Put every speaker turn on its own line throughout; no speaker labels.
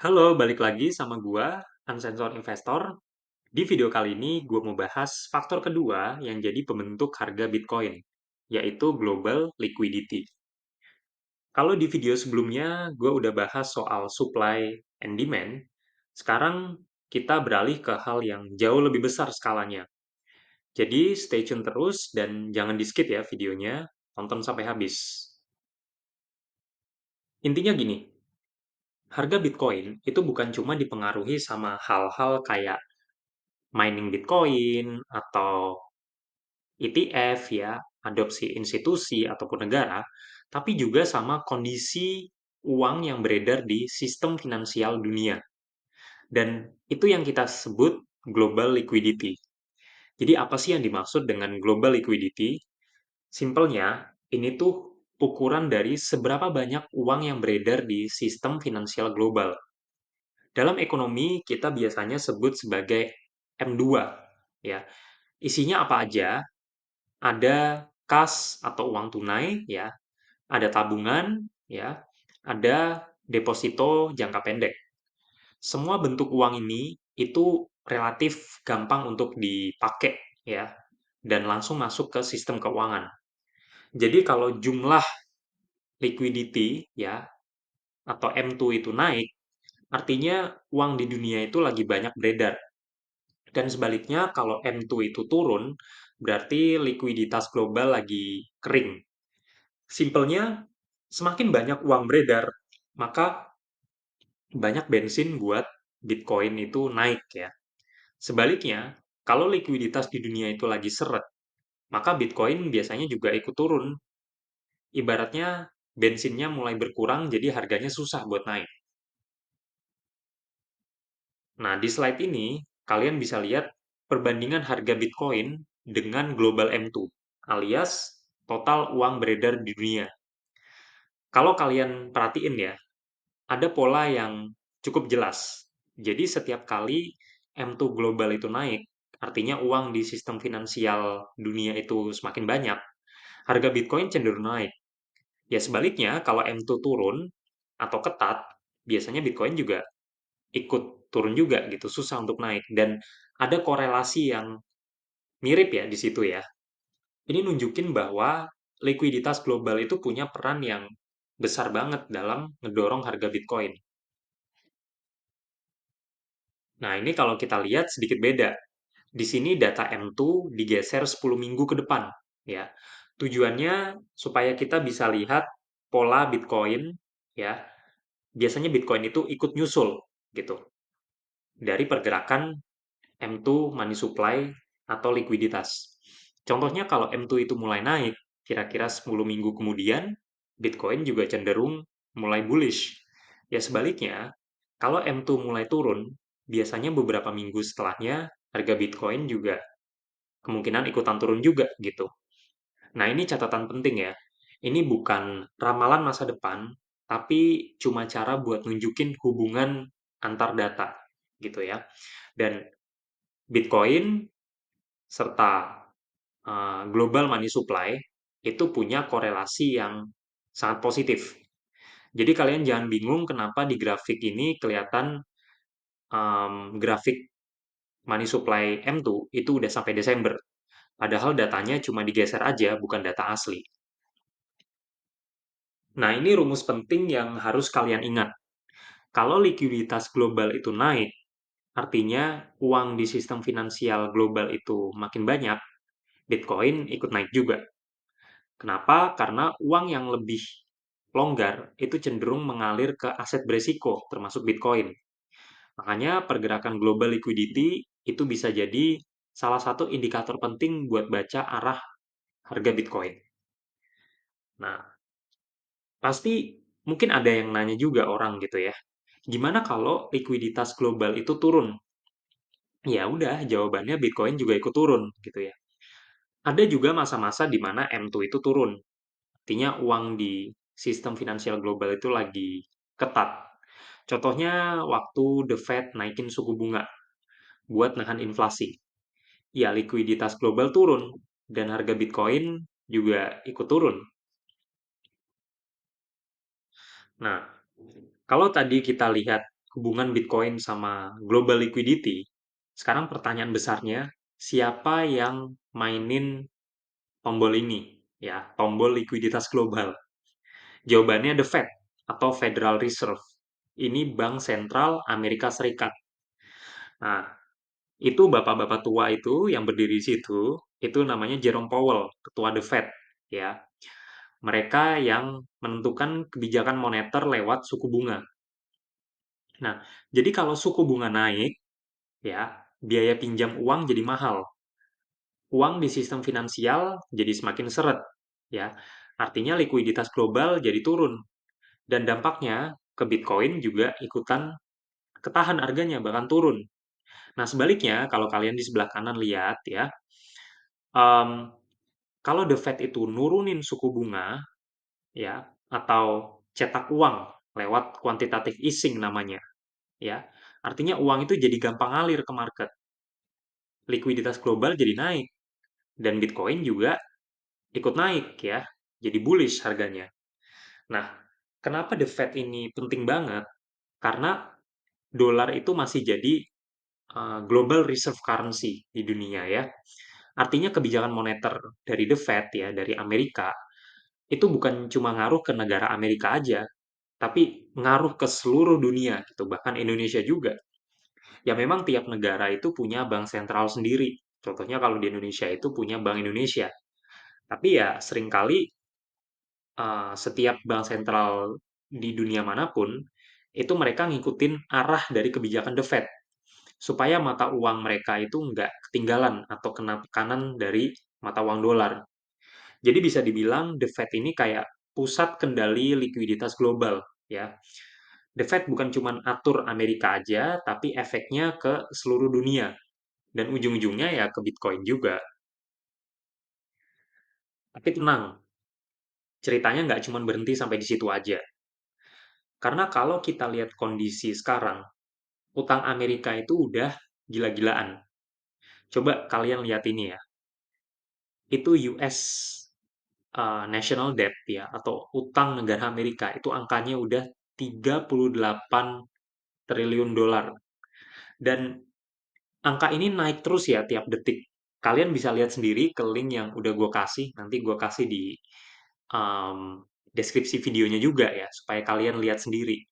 Halo, balik lagi sama gua, Uncensored Investor. Di video kali ini, gua mau bahas faktor kedua yang jadi pembentuk harga Bitcoin, yaitu global liquidity. Kalau di video sebelumnya, gua udah bahas soal supply and demand. Sekarang kita beralih ke hal yang jauh lebih besar skalanya. Jadi, stay tune terus dan jangan di-skip ya videonya, tonton sampai habis. Intinya gini, harga Bitcoin itu bukan cuma dipengaruhi sama hal-hal kayak mining Bitcoin atau ETF ya, adopsi institusi ataupun negara, tapi juga sama kondisi uang yang beredar di sistem finansial dunia. Dan itu yang kita sebut global liquidity. Jadi apa sih yang dimaksud dengan global liquidity? Simpelnya, ini tuh ukuran dari seberapa banyak uang yang beredar di sistem finansial global. Dalam ekonomi, kita biasanya sebut sebagai M2, ya. Isinya apa aja? Ada kas atau uang tunai ya, ada tabungan ya, ada deposito jangka pendek. Semua bentuk uang ini itu relatif gampang untuk dipakai ya dan langsung masuk ke sistem keuangan. Jadi kalau jumlah liquidity ya atau M2 itu naik, artinya uang di dunia itu lagi banyak beredar. Dan sebaliknya kalau M2 itu turun, berarti likuiditas global lagi kering. Simpelnya, semakin banyak uang beredar, maka banyak bensin buat Bitcoin itu naik ya. Sebaliknya, kalau likuiditas di dunia itu lagi seret, maka Bitcoin biasanya juga ikut turun. Ibaratnya bensinnya mulai berkurang, jadi harganya susah buat naik. Nah, di slide ini, kalian bisa lihat perbandingan harga Bitcoin dengan Global M2, alias total uang beredar di dunia. Kalau kalian perhatiin ya, ada pola yang cukup jelas. Jadi setiap kali M2 global itu naik, artinya uang di sistem finansial dunia itu semakin banyak, harga Bitcoin cenderung naik. Ya sebaliknya, kalau M2 turun atau ketat, biasanya Bitcoin juga ikut turun juga gitu, susah untuk naik. Dan ada korelasi yang mirip ya di situ ya. Ini nunjukin bahwa likuiditas global itu punya peran yang besar banget dalam ngedorong harga Bitcoin. Nah, ini kalau kita lihat sedikit beda. Di sini data M2 digeser 10 minggu ke depan, ya. Tujuannya supaya kita bisa lihat pola Bitcoin, ya. Biasanya Bitcoin itu ikut nyusul, gitu. Dari pergerakan M2 money supply atau likuiditas. Contohnya kalau M2 itu mulai naik, kira-kira 10 minggu kemudian, Bitcoin juga cenderung mulai bullish. Ya sebaliknya, kalau M2 mulai turun, biasanya beberapa minggu setelahnya harga Bitcoin juga kemungkinan ikutan turun juga gitu. Nah, ini catatan penting ya. Ini bukan ramalan masa depan, tapi cuma cara buat nunjukin hubungan antar data gitu ya. Dan Bitcoin serta global money supply itu punya korelasi yang sangat positif. Jadi kalian jangan bingung kenapa di grafik ini kelihatan grafik money supply M2 itu udah sampai Desember. Padahal datanya cuma digeser aja, bukan data asli. Nah, ini rumus penting yang harus kalian ingat. Kalau likuiditas global itu naik, artinya uang di sistem finansial global itu makin banyak, Bitcoin ikut naik juga. Kenapa? Karena uang yang lebih longgar itu cenderung mengalir ke aset beresiko, termasuk Bitcoin. Makanya pergerakan global liquidity itu bisa jadi salah satu indikator penting buat baca arah harga Bitcoin. Nah, pasti mungkin ada yang nanya juga orang gitu ya. Gimana kalau likuiditas global itu turun? Ya udah, jawabannya Bitcoin juga ikut turun gitu ya. Ada juga masa-masa di mana M2 itu turun. Artinya uang di sistem finansial global itu lagi ketat. Contohnya waktu The Fed naikin suku bunga buat nahan inflasi. Ya, likuiditas global turun dan harga Bitcoin juga ikut turun. Nah, kalau tadi kita lihat hubungan Bitcoin sama global liquidity, sekarang pertanyaan besarnya, siapa yang mainin tombol ini? Ya, tombol likuiditas global. Jawabannya The Fed atau Federal Reserve. Ini bank sentral Amerika Serikat. Nah, itu bapak-bapak tua itu yang berdiri di situ, itu namanya Jerome Powell, ketua The Fed, ya. Mereka yang menentukan kebijakan moneter lewat suku bunga. Nah, jadi kalau suku bunga naik, ya, biaya pinjam uang jadi mahal. Uang di sistem finansial jadi semakin seret, ya. Artinya likuiditas global jadi turun dan dampaknya ke Bitcoin juga ikutan ketahan harganya bahkan turun. Nah, sebaliknya kalau kalian di sebelah kanan lihat ya, em, kalau The Fed itu nurunin suku bunga ya atau cetak uang lewat quantitative easing namanya ya. Artinya uang itu jadi gampang ngalir ke market. Likuiditas global jadi naik dan Bitcoin juga ikut naik ya. Jadi bullish harganya. Nah, kenapa The Fed ini penting banget? Karena dolar itu masih jadi global reserve currency di dunia ya. Artinya kebijakan moneter dari The Fed ya, dari Amerika, itu bukan cuma ngaruh ke negara Amerika aja, tapi ngaruh ke seluruh dunia gitu, bahkan Indonesia juga. Ya memang tiap negara itu punya bank sentral sendiri. Contohnya kalau di Indonesia itu punya Bank Indonesia. Tapi ya seringkali setiap bank sentral di dunia manapun, itu mereka ngikutin arah dari kebijakan The Fed. Supaya mata uang mereka itu nggak ketinggalan atau kena tekanan dari mata uang dolar. Jadi bisa dibilang The Fed ini kayak pusat kendali likuiditas global ya. The Fed bukan cuma atur Amerika aja, tapi efeknya ke seluruh dunia. Dan ujung-ujungnya ya ke Bitcoin juga. Tapi tenang, ceritanya nggak cuma berhenti sampai di situ aja. Karena kalau kita lihat kondisi sekarang, utang Amerika itu udah gila-gilaan. Coba kalian lihat ini ya. Itu US national debt ya, atau utang negara Amerika, itu angkanya udah 38 triliun dolar. Dan angka ini naik terus ya tiap detik. Kalian bisa lihat sendiri ke link yang udah gue kasih, nanti gue kasih di um, deskripsi videonya juga ya, supaya kalian lihat sendiri.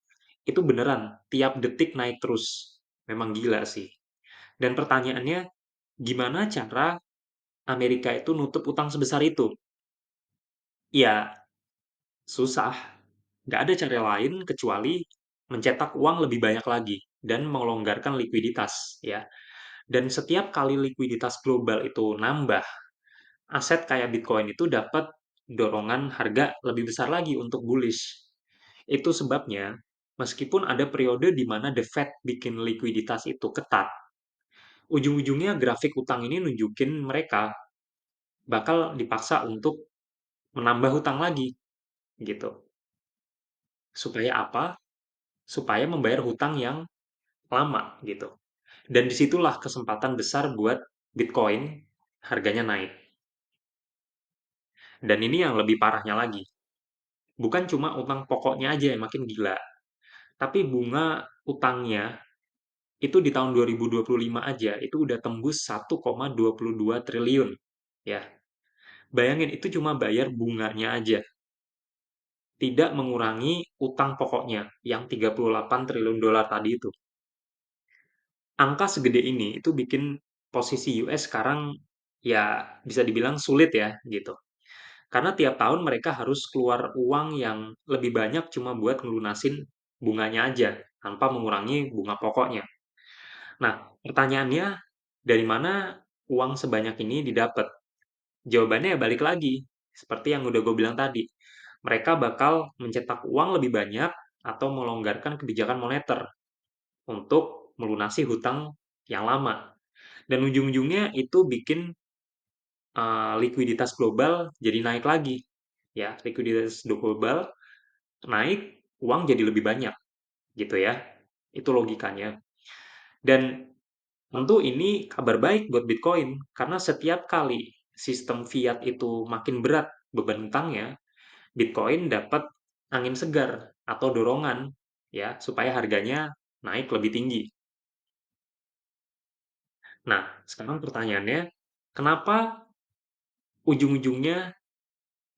Itu beneran, tiap detik naik terus. Memang gila sih. Dan pertanyaannya, gimana cara Amerika itu nutup utang sebesar itu? Ya, susah. Nggak ada cara lain kecuali mencetak uang lebih banyak lagi dan melonggarkan likuiditas, ya. Dan setiap kali likuiditas global itu nambah, aset kayak Bitcoin itu dapat dorongan harga lebih besar lagi untuk bullish. Itu sebabnya, meskipun ada periode di mana The Fed bikin likuiditas itu ketat, ujung-ujungnya grafik utang ini nunjukin mereka bakal dipaksa untuk menambah hutang lagi, gitu. Supaya apa? Supaya membayar hutang yang lama, gitu. Dan disitulah kesempatan besar buat Bitcoin harganya naik. Dan ini yang lebih parahnya lagi. Bukan cuma utang pokoknya aja yang makin gila, tapi bunga utangnya itu di tahun 2025 aja itu udah tembus 1,22 triliun. Ya, bayangin itu cuma bayar bunganya aja, tidak mengurangi utang pokoknya yang 38 triliun dolar tadi itu. Angka segede ini itu bikin posisi US sekarang ya bisa dibilang sulit ya gitu. Karena tiap tahun mereka harus keluar uang yang lebih banyak cuma buat ngelunasin bunganya aja, tanpa mengurangi bunga pokoknya. Nah, pertanyaannya, dari mana uang sebanyak ini didapat? Jawabannya ya balik lagi, seperti yang udah gue bilang tadi. Mereka bakal mencetak uang lebih banyak atau melonggarkan kebijakan moneter untuk melunasi hutang yang lama. Dan ujung-ujungnya itu bikin likuiditas global jadi naik lagi. Ya, likuiditas global naik, uang jadi lebih banyak, gitu ya. Itu logikanya. Dan tentu ini kabar baik buat Bitcoin, karena setiap kali sistem fiat itu makin berat beban hutangnya, Bitcoin dapat angin segar atau dorongan ya supaya harganya naik lebih tinggi. Nah, sekarang pertanyaannya, kenapa ujung-ujungnya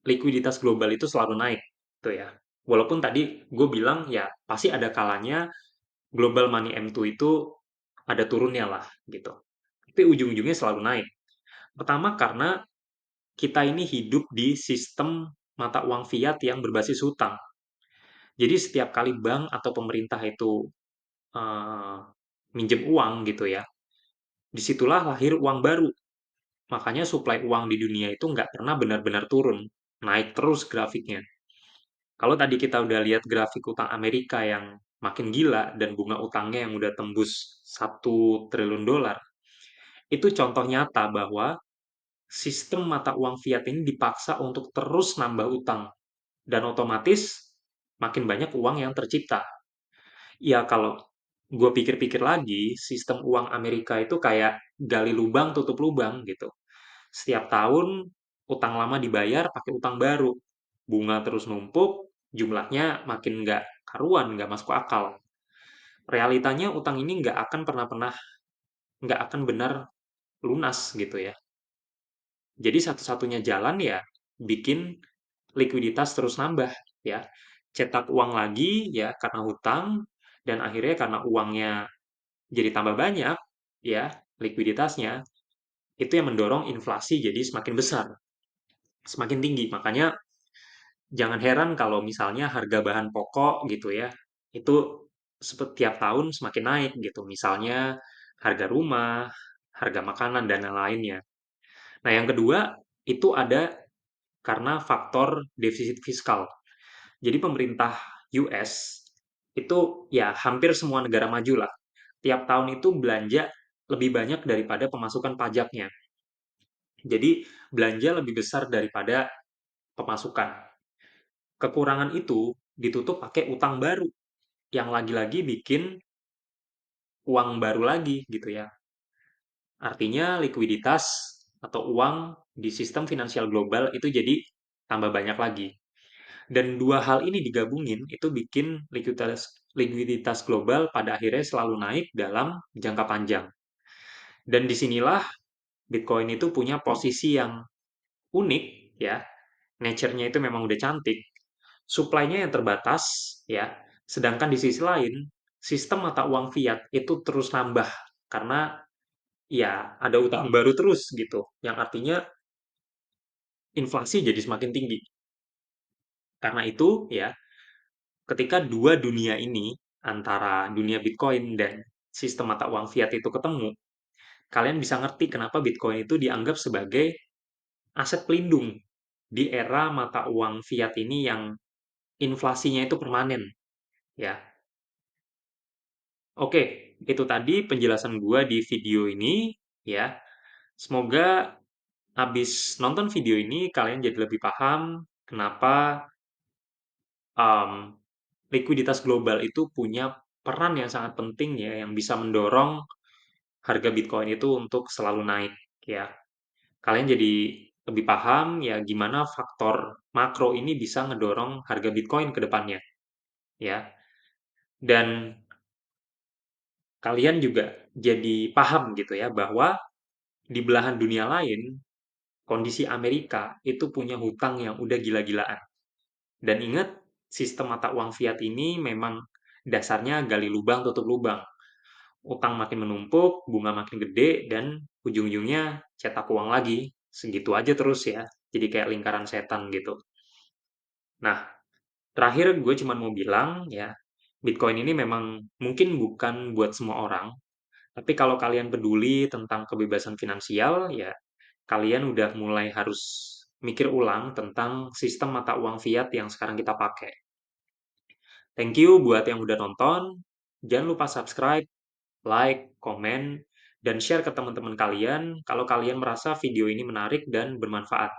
likuiditas global itu selalu naik? Tuh ya. Walaupun tadi gue bilang ya pasti ada kalanya global money M2 itu ada turunnya lah gitu. Tapi ujung-ujungnya selalu naik. Pertama karena kita ini hidup di sistem mata uang fiat yang berbasis hutang. Jadi setiap kali bank atau pemerintah itu uh, minjem uang gitu ya, disitulah lahir uang baru. Makanya suplai uang di dunia itu nggak pernah benar-benar turun, naik terus grafiknya. Kalau tadi kita udah lihat grafik utang Amerika yang makin gila dan bunga utangnya yang udah tembus 1 triliun dolar, itu contoh nyata bahwa sistem mata uang fiat ini dipaksa untuk terus nambah utang dan otomatis makin banyak uang yang tercipta. Ya kalau gue pikir-pikir lagi, sistem uang Amerika itu kayak gali lubang tutup lubang gitu. Setiap tahun utang lama dibayar pakai utang baru. Bunga terus numpuk, jumlahnya makin nggak karuan, nggak masuk akal. Realitanya utang ini nggak akan benar lunas gitu ya. Jadi satu-satunya jalan ya bikin likuiditas terus nambah ya. Cetak uang lagi ya karena hutang dan akhirnya karena uangnya jadi tambah banyak ya likuiditasnya itu yang mendorong inflasi jadi semakin besar, semakin tinggi. Makanya jangan heran kalau misalnya harga bahan pokok gitu ya, itu setiap tahun semakin naik gitu. Misalnya harga rumah, harga makanan, dan lain-lainnya. Nah, yang kedua, itu ada karena faktor defisit fiskal. Jadi pemerintah US itu ya hampir semua negara maju lah. Tiap tahun itu belanja lebih banyak daripada pemasukan pajaknya. Jadi belanja lebih besar daripada pemasukan. Kekurangan itu ditutup pakai utang baru yang lagi-lagi bikin uang baru lagi gitu ya. Artinya likuiditas atau uang di sistem finansial global itu jadi tambah banyak lagi. Dan dua hal ini digabungin itu bikin likuiditas global pada akhirnya selalu naik dalam jangka panjang. Dan disinilah Bitcoin itu punya posisi yang unik ya. Nature-nya itu memang udah cantik. Supply-nya yang terbatas ya. Sedangkan di sisi lain, sistem mata uang fiat itu terus nambah karena ya ada utang baru terus gitu. Yang artinya inflasi jadi semakin tinggi. Karena itu ya, ketika dua dunia ini antara dunia Bitcoin dan sistem mata uang fiat itu ketemu, kalian bisa ngerti kenapa Bitcoin itu dianggap sebagai aset pelindung di era mata uang fiat ini yang inflasinya itu permanen ya. Oke, itu tadi penjelasan gua di video ini ya. Semoga habis nonton video ini kalian jadi lebih paham kenapa um, likuiditas global itu punya peran yang sangat penting ya yang bisa mendorong harga Bitcoin itu untuk selalu naik ya. Kalian jadi lebih paham ya gimana faktor makro ini bisa ngedorong harga Bitcoin ke depannya ya. Dan kalian juga jadi paham gitu ya bahwa di belahan dunia lain kondisi Amerika itu punya hutang yang udah gila-gilaan. Dan ingat, sistem mata uang fiat ini memang dasarnya gali lubang tutup lubang. Utang makin menumpuk, bunga makin gede, dan ujung-ujungnya cetak uang lagi. Segitu aja terus ya. Jadi kayak lingkaran setan gitu. Nah, terakhir gue cuma mau bilang ya, Bitcoin ini memang mungkin bukan buat semua orang, tapi kalau kalian peduli tentang kebebasan finansial, ya kalian udah mulai harus mikir ulang tentang sistem mata uang fiat yang sekarang kita pakai. Thank you buat yang udah nonton. Jangan lupa subscribe, like, komen, dan share ke teman-teman kalian kalau kalian merasa video ini menarik dan bermanfaat.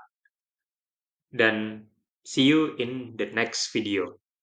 Dan see you in the next video.